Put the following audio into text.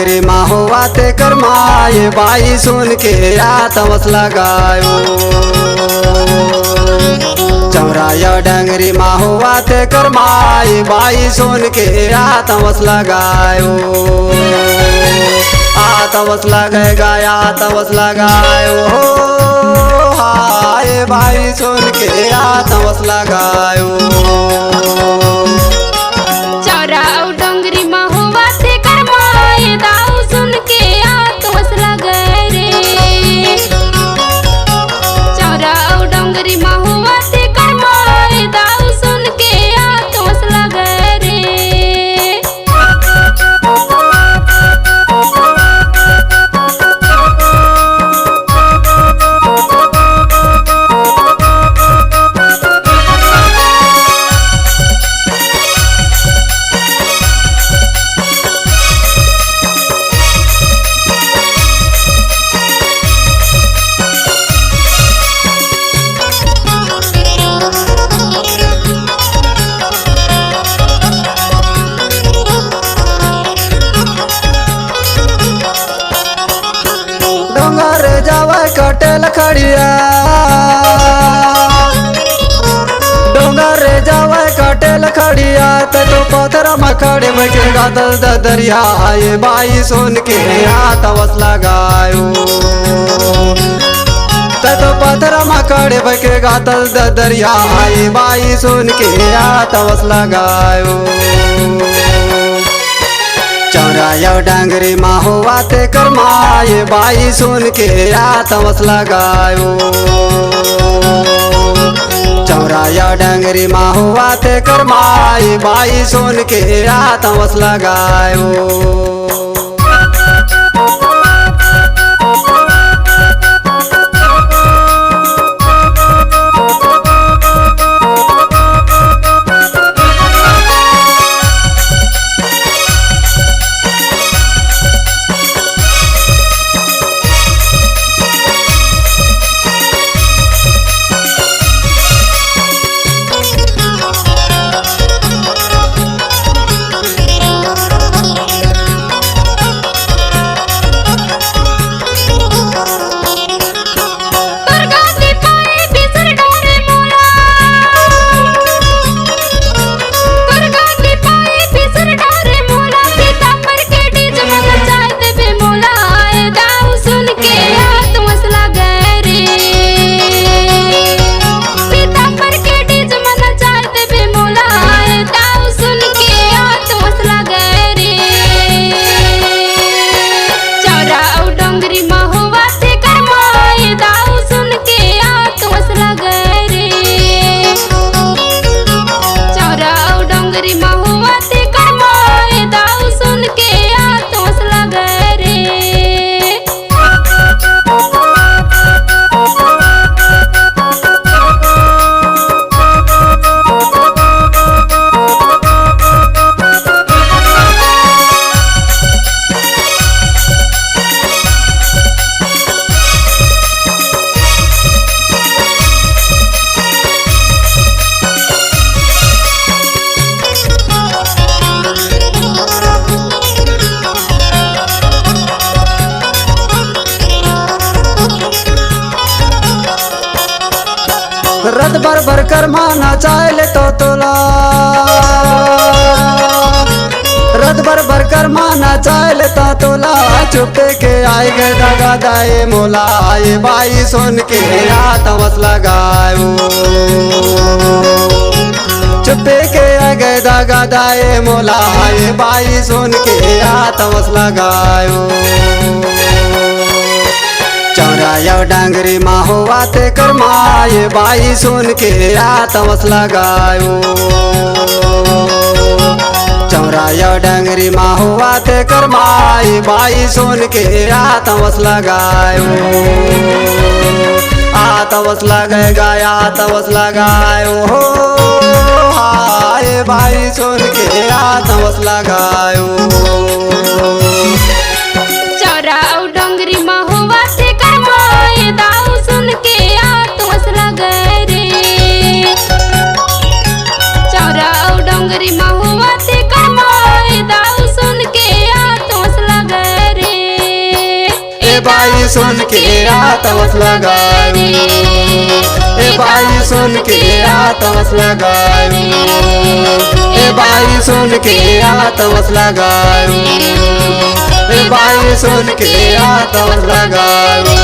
डंगरी माहुआ ते करमाए बाई सुन के आतवस लगायो। चौराया डंगरी माहुआ ते करमाए बाई सुन के आतवस लगायो। आतवस लगेगा आतवस लगायो हाय भाई सुन के आतवस लगायो। कटेल खड़िया डोंगर जावे कटेल खड़िया तो पत्थर में खड़े बैठेगा दरिया ये बाई सुन के आतवस लगायो। तो पत्थर में खड़े बैठेगा दरिया ये बाई सुन के आतवस लगायो। चौराया डंगरी माहुआ ते करमाए बाई सुन के आतवस लगायो। चौराया डंगरी माहुआ ते करमाए बाई सुन के आतवस लगायो। रत भर कर माना चाहे तो तोला रत भर कर माना चाहे तो तोला चुपे के आए गए दगा दाए मोला ये बाई सुन के आतवस लगायो। चुपे के आए गए दगा दाए मोला ये बाई सुन के आतवस लगायो। चौराया डंगरी माहुआ ते करमाए बाई सुन के आतवस लगायो। चौराया डंगरी माहुआ ते करमाए बाई सुन के आतवस लगायो। आतवस लगेगा आतवस लगायो हो हाय बाई सुन के आतवस लगायो। चौराया डंगरी माहुआ ते करमाए दाऊ सुन के आतवस लगाए रे। चौराया डंगरी माहुआ ते करमाए दाऊ सुन के आतवस लगाए। ए बाई सुन के आतवस लगाऊ, ए बाई सुन के आतवस लगाऊ, ए बाई सुन के आतवस लगाऊ, ए बाई सुन के आतवस लगाऊ।